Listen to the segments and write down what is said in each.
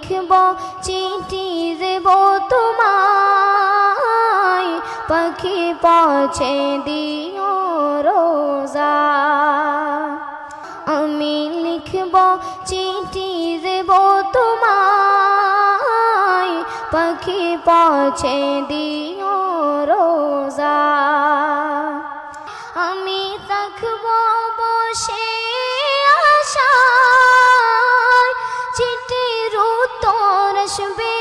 লিখব চিঠি দেব তোমায়, পাখি পৌঁছে দিও রোজা। আমি লিখব চিঠি দেব তোমায়, পাখি পৌঁছে দিও রোজা। আমি থাকব বসে আশায়, চিঠির উত্তর আসবে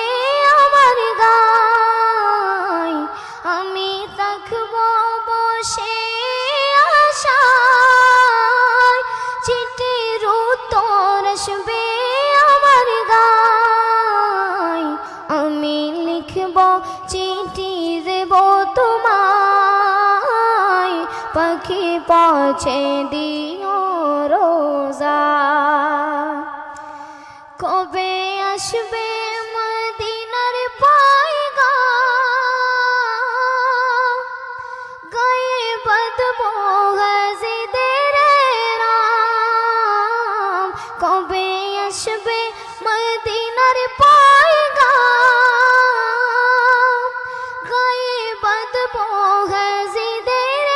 আমার গায়। আমি থাকব বসে আশায়, চিঠির উত্তর আসবে আমার গায়। আমি লিখব চিঠি দেব তোমায়, পাখি পৌঁছে দিও রোজা। কবে আসবে মদিনার পয়গাম, গায়ে বাঁধবো গাজীদের রাম। কবে আসবে মদিনার পয়গাম, গায়ে বাঁধবো গাজীদের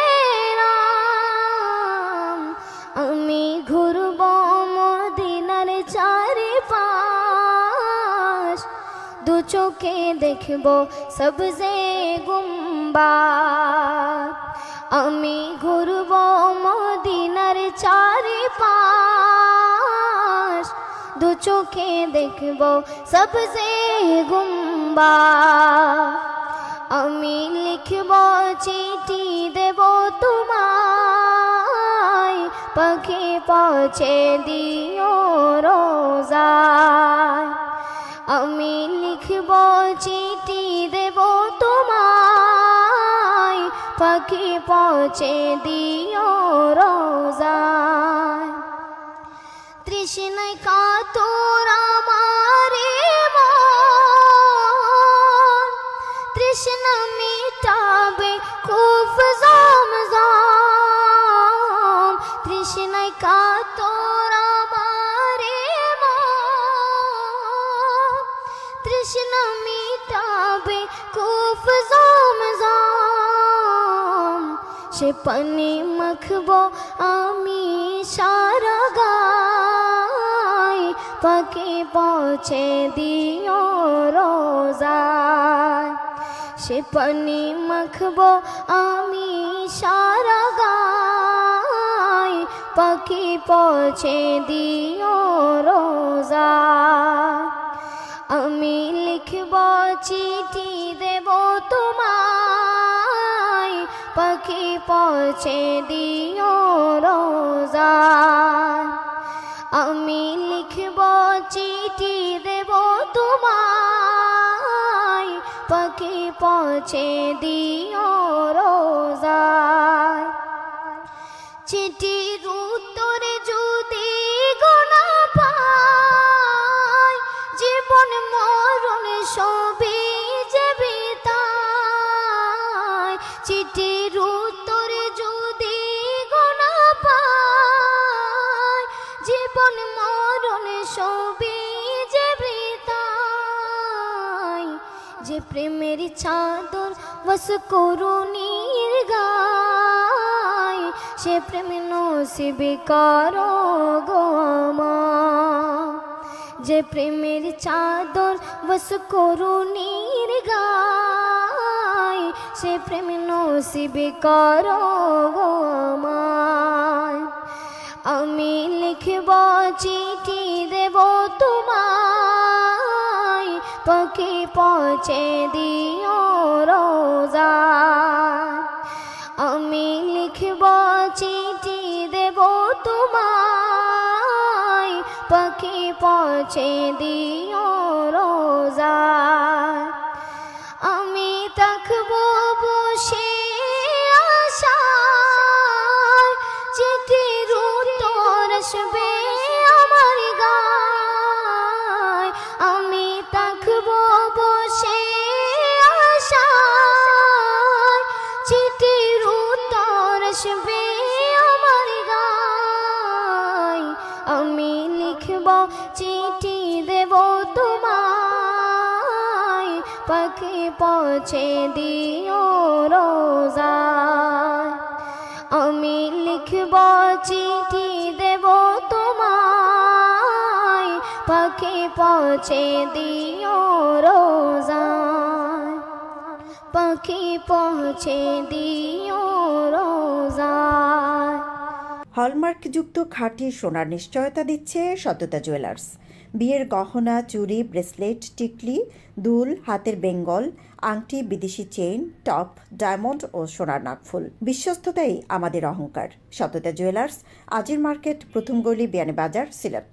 রাম। আমি ঘুরবো মদিনার চারিপাশ, দু চোখে দেখবো সবজে গুম্বাদ। আমি ঘুরবো মদিনার চারিপাশ, দু চোখে দেখবো সবজে গুম্বাদ। আমি লিখব চিঠি দেব তোমায়, পাখি পৌঁছে দিও রোজায়। আমি লিখব চিঠি দেব তোমায়, পাখি পৌঁছে দিও রোজায়। তৃষ্ণায় কাতর আমার মন, তৃষ্ণা মিটাবে খুব জমজম। তৃষ্ণায় কাতর আমার মন, তৃষ্ণা মিটাবে খুব জমজম। সে পানি মাখবো আমি সারা গায়, পাখি পৌঁছে দিও রোজায়। সে পানি মাখবো আমি সারা গায়, পাখি পৌঁছে দিও রোজায়। আমি লিখব চিঠি দেব তোমায়, পাখি পৌঁছে দিও রোজায়। আমি লিখব চিঠি দেব তোমায়, পাখি পৌঁছে দিও রোজায়। চিঠির উত্তরে যদি গোনা পাই, জীবন মরণ সবই যে বিতায়। চিঠির উত্তরে যদি গোনা পাই, জীবন মরণ সবই যে বিতায়। যে প্রেমের চাদর বস করুণীর গায়, সে প্রেম নসিব করো গো আমার। যে প্রেমের চাদর বস করুণীর গায়, সে প্রেম নসিব করো গো আমার। আমি লিখব চিঠি দেব তোমায়, পাখি পৌঁছে দিও রোজায়। আমি লিখব চিঠি দেব তোমায়, পাখি পৌঁছে দিও রোজায়। আমি থাকবো বসে আশায়, চিঠির উত্তর আসবে আমার গায়। আমি থাকবো বসে আশায়, চিঠির উত্তর আসবে আমার গায়। আমি লিখব চিঠি দেব তোমায়, পাখি পৌঁছে দিও রোজায়। আমি লিখব চিঠি দেব তোমায়, পাখি পৌঁছে দিও রোজায়, পাখি পৌঁছে দিও রোজায়। হলমার্কযুক্ত খাঁটি সোনার নিশ্চয়তা দিচ্ছে সততা জুয়েলার্স। বিয়ের গহনা, চুড়ি, ব্রেসলেট, টিকলি, দুল, হাতের বেঙ্গল, আংটি, বিদেশি চেইন, টপ, ডায়মন্ড ও সোনার নাকফুল। বিশ্বস্ততাই আমাদের অহংকার। সততা জুয়েলার্স, আজির মার্কেট, প্রথম গলি, বিয়ানীবাজার, সিলেট।